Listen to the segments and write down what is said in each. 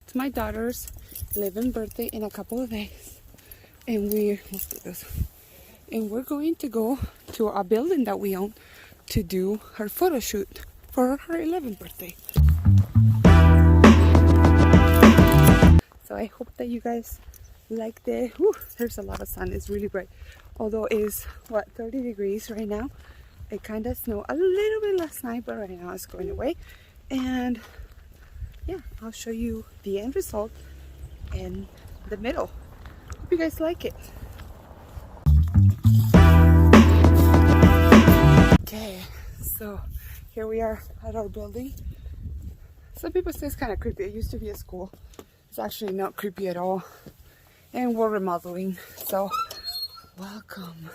It's my daughter's 11th birthday in a couple of days. And we're going to go to a building that we own to do her photo shoot for her 11th birthday. So I hope that you guys like the, there's a lot of sun, it's really bright. Although it is, 30 degrees right now. It kind of snowed a little bit last night, but right now it's going away. And yeah, I'll show you the end result in the middle. Hope you guys like it. Okay, so here we are at our building. Some people say it's kind of creepy. It used to be a school. It's actually not creepy at all. And we're remodeling, so welcome.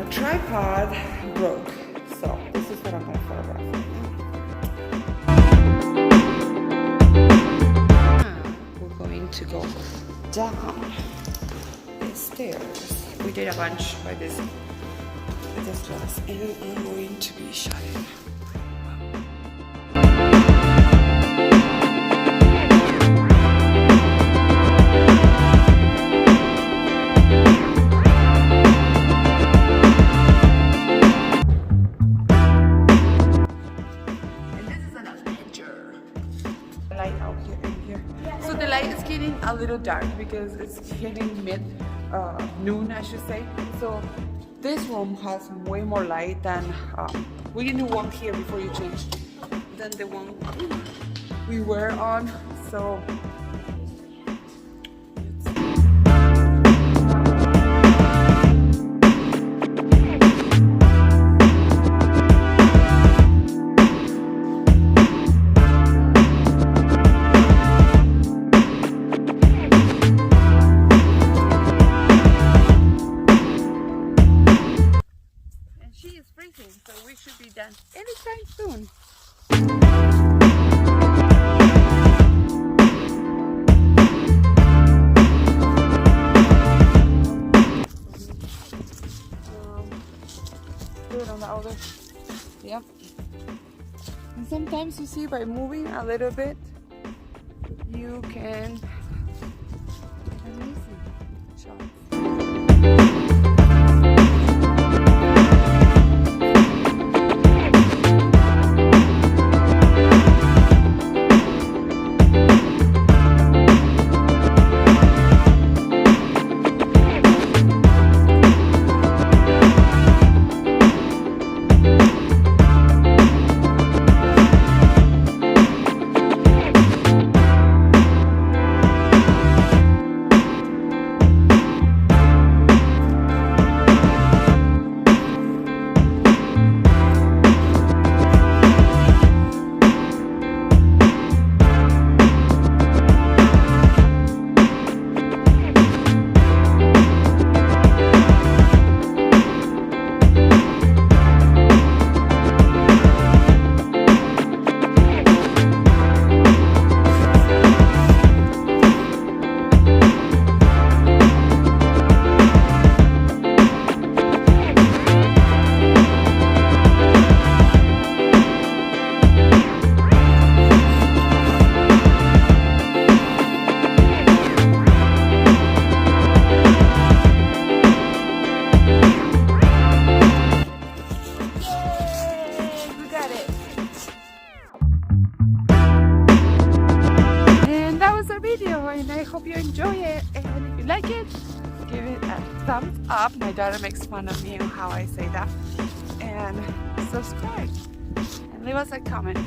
Tripod broke, so this is what I'm going to photograph right now. We're going to go down the stairs. We did a bunch by this class, and I'm going to be shutting. A little dark because it's getting noon, I should say. So this room has way more light than we can do one here before you change than the one we were on. So so we should be done anytime soon. Do it on the other. Yep. And sometimes you see by moving a little bit, you can get amazing shots. video, and I hope you enjoy it. And if you like it, give it a thumbs up. My daughter makes fun of me and how I say that. And subscribe and leave us a comment.